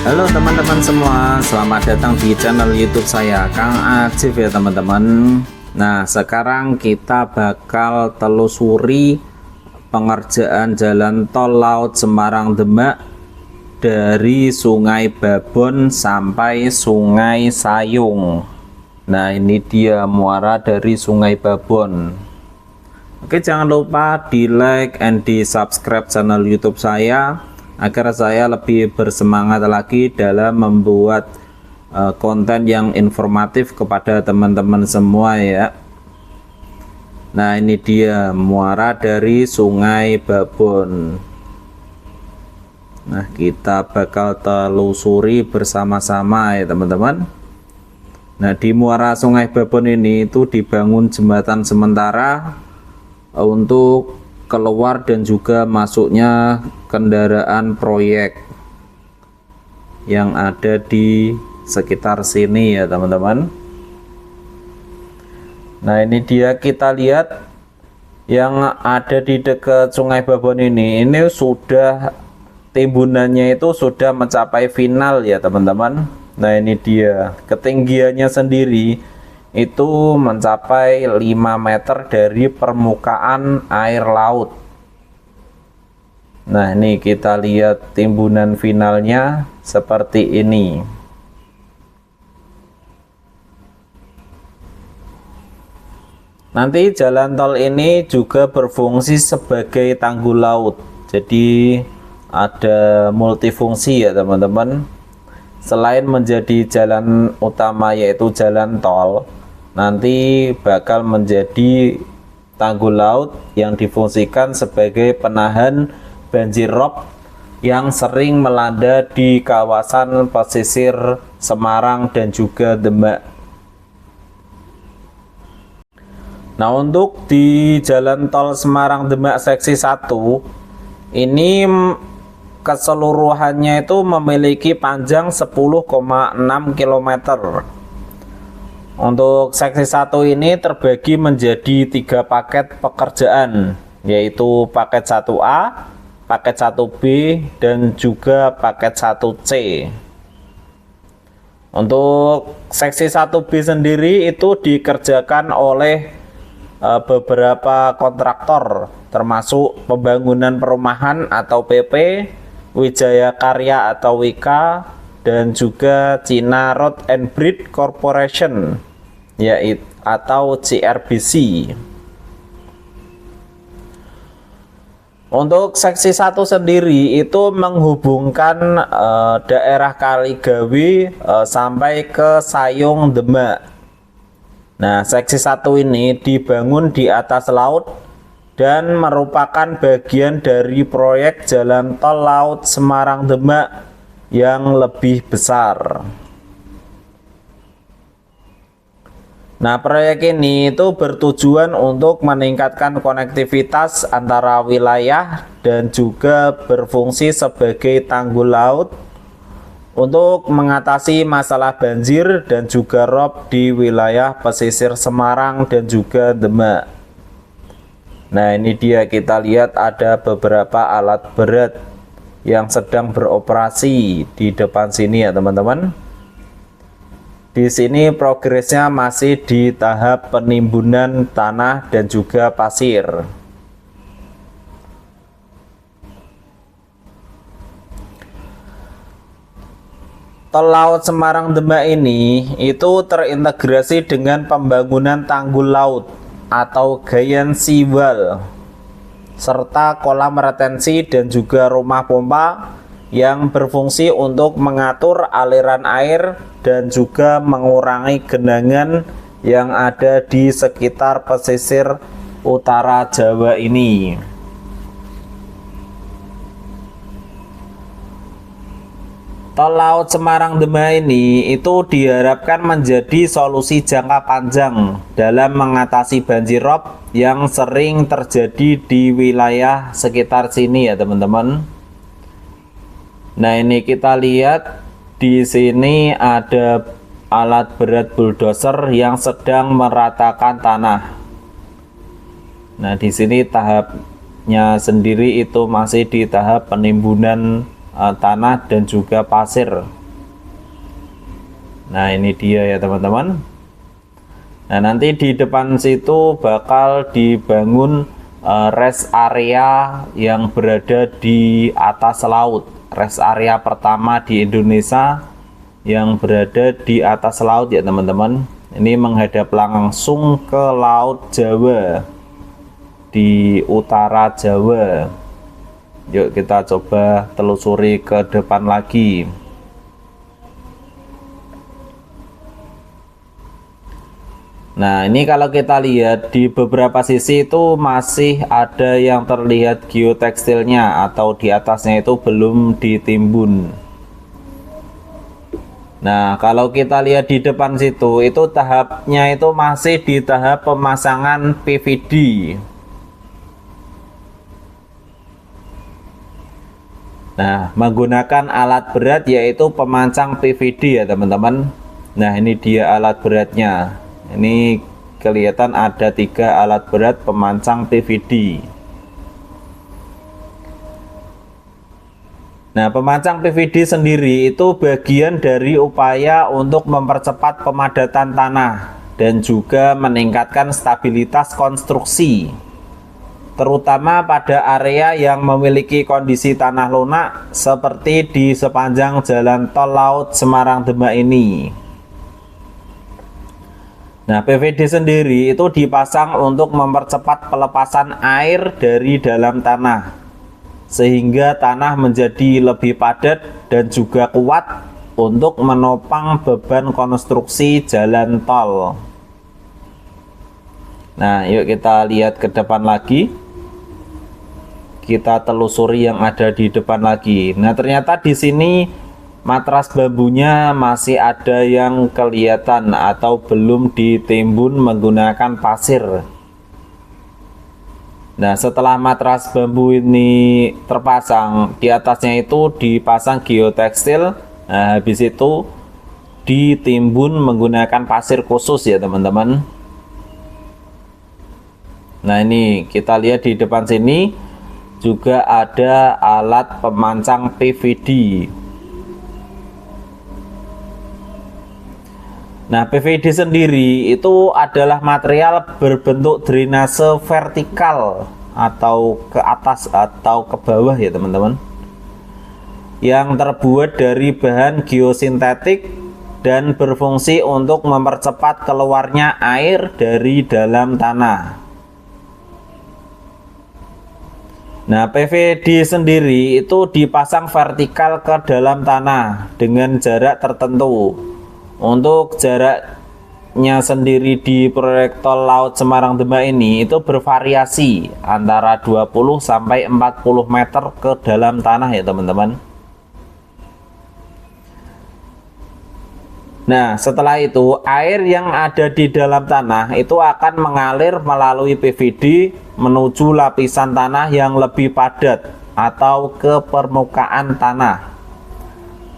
Halo teman-teman semua, selamat datang di channel YouTube saya, Kang Acif ya teman-teman. Nah, sekarang kita bakal telusuri pengerjaan jalan tol laut Semarang Demak dari Sungai Babon sampai Sungai Sayung. Nah, ini dia muara dari Sungai Babon. Oke, jangan lupa di like and di subscribe channel YouTube saya agar saya lebih bersemangat lagi dalam membuat konten yang informatif kepada teman-teman semua ya. Nah, ini dia muara dari Sungai Babon. Nah, kita bakal telusuri bersama-sama ya teman-teman. Nah, di muara Sungai Babon ini itu dibangun jembatan sementara untuk keluar dan juga masuknya kendaraan proyek yang ada di sekitar sini ya teman-teman. Nah, ini dia, kita lihat yang ada di dekat Sungai Babon ini sudah timbunannya itu sudah mencapai final ya teman-teman. Nah, ini dia ketinggiannya sendiri itu mencapai 5 meter dari permukaan air laut. Nah, ini kita lihat timbunan finalnya seperti ini. Nanti jalan tol ini juga berfungsi sebagai tanggul laut, jadi ada multifungsi ya teman-teman. Selain menjadi jalan utama yaitu jalan tol, nanti bakal menjadi tanggul laut yang difungsikan sebagai penahan banjir rob yang sering melanda di kawasan pesisir Semarang dan juga Demak. Nah, untuk di jalan tol Semarang Demak seksi 1 ini keseluruhannya itu memiliki panjang 10,6 km. Untuk seksi 1 ini terbagi menjadi 3 paket pekerjaan, yaitu paket 1A, paket 1B, dan juga paket 1C. Untuk seksi 1B sendiri itu dikerjakan oleh beberapa kontraktor, termasuk Pembangunan Perumahan atau PP, Wijaya Karya atau WK, dan juga China Road and Bridge Corporation yaitu atau CRBC. Untuk seksi 1 sendiri itu menghubungkan daerah Kaligawi sampai ke Sayung Demak. Nah, seksi 1 ini dibangun di atas laut dan merupakan bagian dari proyek jalan tol laut Semarang Demak yang lebih besar. Nah, proyek ini itu bertujuan untuk meningkatkan konektivitas antara wilayah dan juga berfungsi sebagai tanggul laut untuk mengatasi masalah banjir dan juga rob di wilayah pesisir Semarang dan juga Demak. Nah, ini dia, kita lihat ada beberapa alat berat yang sedang beroperasi di depan sini ya teman-teman. Di sini progresnya masih di tahap penimbunan tanah dan juga pasir. Tol laut Semarang Demak ini itu terintegrasi dengan pembangunan tanggul laut atau giant sea wall, serta kolam retensi dan juga rumah pompa yang berfungsi untuk mengatur aliran air dan juga mengurangi genangan yang ada di sekitar pesisir utara Jawa ini. Tol laut Semarang Demak ini itu diharapkan menjadi solusi jangka panjang dalam mengatasi banjir rob yang sering terjadi di wilayah sekitar sini ya teman-teman. Nah, ini kita lihat di sini ada alat berat bulldozer yang sedang meratakan tanah. Nah, di sini tahapnya sendiri itu masih di tahap penimbunan tanah dan juga pasir. Nah, ini dia ya teman-teman. Nah, nanti di depan situ bakal dibangun rest area yang berada di atas laut. Rest area pertama di Indonesia yang berada di atas laut ya teman-teman. Ini menghadap langsung ke Laut Jawa di utara Jawa. Yuk kita coba telusuri ke depan lagi. Nah, ini kalau kita lihat di beberapa sisi itu masih ada yang terlihat geotekstilnya, atau di atasnya itu belum ditimbun. Nah, kalau kita lihat di depan situ, itu tahapnya itu masih di tahap pemasangan PVD. Nah, menggunakan alat berat yaitu pemancang PVD ya teman-teman. Nah, ini dia alat beratnya. Ini kelihatan ada 3 alat berat pemancang PVD. Nah, pemancang PVD sendiri itu bagian dari upaya untuk mempercepat pemadatan tanah dan juga meningkatkan stabilitas konstruksi, terutama pada area yang memiliki kondisi tanah lunak seperti di sepanjang jalan tol laut Semarang Demak ini. Nah, PVD sendiri itu dipasang untuk mempercepat pelepasan air dari dalam tanah, sehingga tanah menjadi lebih padat dan juga kuat untuk menopang beban konstruksi jalan tol. Nah, yuk kita lihat ke depan lagi. Kita telusuri yang ada di depan lagi. Nah, ternyata di sini matras bambunya masih ada yang kelihatan atau belum ditimbun menggunakan pasir. Nah, setelah matras bambu ini terpasang, di atasnya itu dipasang geotekstil. Nah, habis itu ditimbun menggunakan pasir khusus ya teman-teman. Nah, ini kita lihat di depan sini juga ada alat pemancang PVD. Nah, PVD sendiri itu adalah material berbentuk drainase vertikal atau ke atas atau ke bawah ya teman-teman, yang terbuat dari bahan geosintetik dan berfungsi untuk mempercepat keluarnya air dari dalam tanah. Nah, PVD sendiri itu dipasang vertikal ke dalam tanah dengan jarak tertentu. Untuk jaraknya sendiri di proyek tol laut Semarang Demak ini itu bervariasi antara 20 sampai 40 meter ke dalam tanah ya teman-teman. Nah, setelah itu air yang ada di dalam tanah itu akan mengalir melalui PVD menuju lapisan tanah yang lebih padat atau ke permukaan tanah,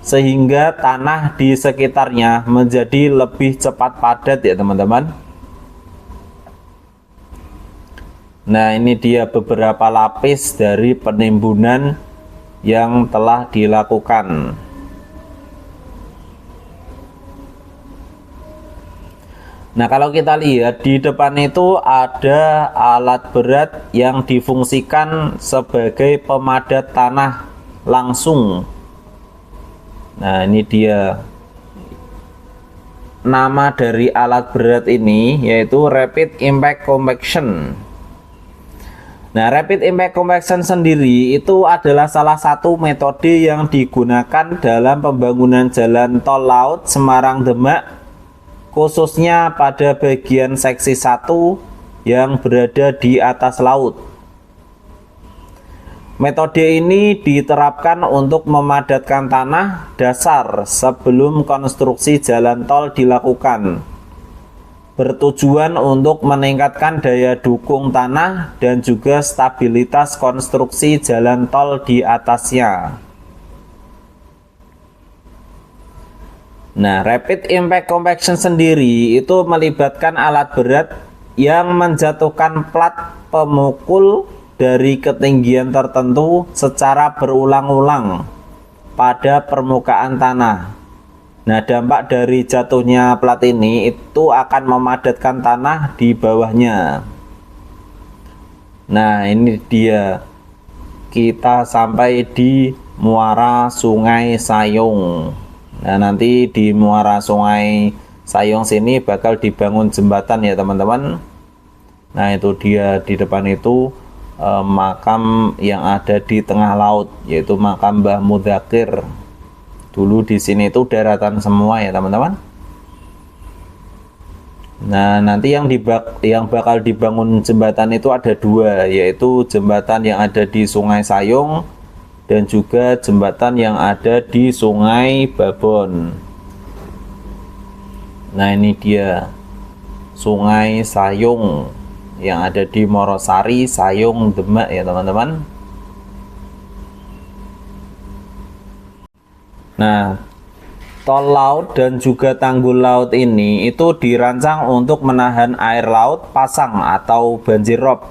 sehingga tanah di sekitarnya menjadi lebih cepat padat ya teman-teman. Nah, ini dia beberapa lapis dari penimbunan yang telah dilakukan. Nah, kalau kita lihat di depan itu ada alat berat yang difungsikan sebagai pemadat tanah langsung. Nah, ini dia nama dari alat berat ini, yaitu Rapid Impact Compaction. Nah, Rapid Impact Compaction sendiri itu adalah salah satu metode yang digunakan dalam pembangunan jalan tol laut Semarang Demak, khususnya pada bagian seksi 1 yang berada di atas laut. Metode ini diterapkan untuk memadatkan tanah dasar sebelum konstruksi jalan tol dilakukan, bertujuan untuk meningkatkan daya dukung tanah dan juga stabilitas konstruksi jalan tol di atasnya. Nah, Rapid Impact Compaction sendiri itu melibatkan alat berat yang menjatuhkan plat pemukul dari ketinggian tertentu secara berulang-ulang pada permukaan tanah. Nah, dampak dari jatuhnya plat ini itu akan memadatkan tanah di bawahnya. Nah, ini dia. Kita sampai di muara Sungai Sayong. Nah, nanti di muara Sungai Sayong sini bakal dibangun jembatan ya, teman-teman. Nah, itu dia di depan itu makam yang ada di tengah laut, yaitu makam Mbah Mudakir. Dulu di sini itu daratan semua ya, teman-teman. Nah, nanti yang bakal dibangun jembatan itu ada dua, yaitu jembatan yang ada di Sungai Sayong dan juga jembatan yang ada di Sungai Babon. Nah, ini dia Sungai Sayong yang ada di Morosari, Sayong, Demak ya, teman-teman. Nah, tol laut dan juga tanggul laut ini itu dirancang untuk menahan air laut pasang atau banjir rob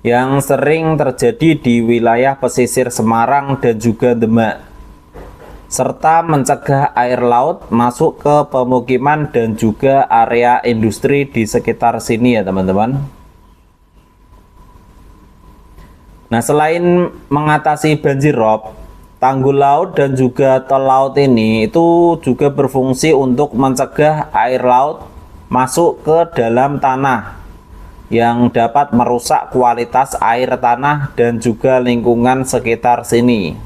yang sering terjadi di wilayah pesisir Semarang dan juga Demak, serta mencegah air laut masuk ke pemukiman dan juga area industri di sekitar sini ya, teman-teman. Nah, selain mengatasi banjir rob, tanggul laut dan juga tol laut ini itu juga berfungsi untuk mencegah air laut masuk ke dalam tanah yang dapat merusak kualitas air tanah dan juga lingkungan sekitar sini.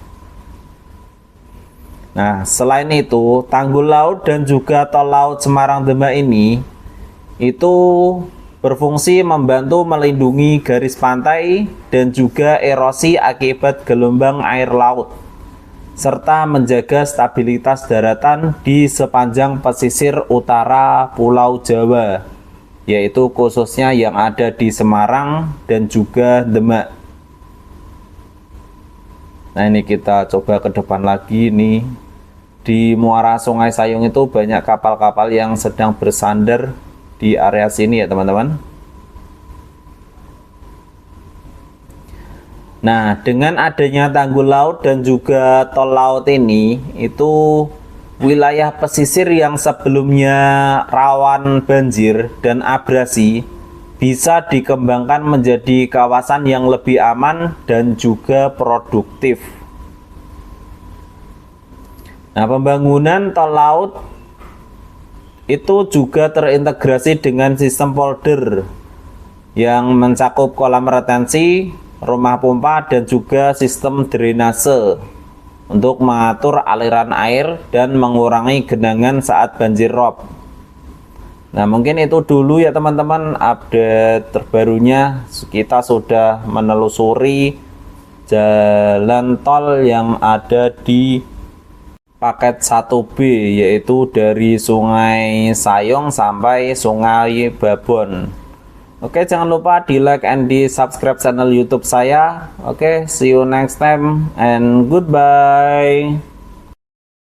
Nah, selain itu, tanggul laut dan juga tol laut Semarang Demak ini itu berfungsi membantu melindungi garis pantai dan juga erosi akibat gelombang air laut, serta menjaga stabilitas daratan di sepanjang pesisir utara Pulau Jawa, yaitu khususnya yang ada di Semarang dan juga Demak. Nah, ini kita coba ke depan lagi nih. Di muara Sungai Sayong itu banyak kapal-kapal yang sedang bersandar di area sini ya, teman-teman. Nah, dengan adanya tanggul laut dan juga tol laut ini, itu wilayah pesisir yang sebelumnya rawan banjir dan abrasi bisa dikembangkan menjadi kawasan yang lebih aman dan juga produktif. Nah, pembangunan tol laut itu juga terintegrasi dengan sistem polder yang mencakup kolam retensi, rumah pompa, dan juga sistem drainase untuk mengatur aliran air dan mengurangi genangan saat banjir rob. Nah, mungkin itu dulu ya, teman-teman, update terbarunya. Kita sudah menelusuri jalan tol yang ada di paket 1B, yaitu dari Sungai Sayong sampai Sungai Babon. Oke, jangan lupa di like and di subscribe channel YouTube saya. Oke, see you next time and goodbye.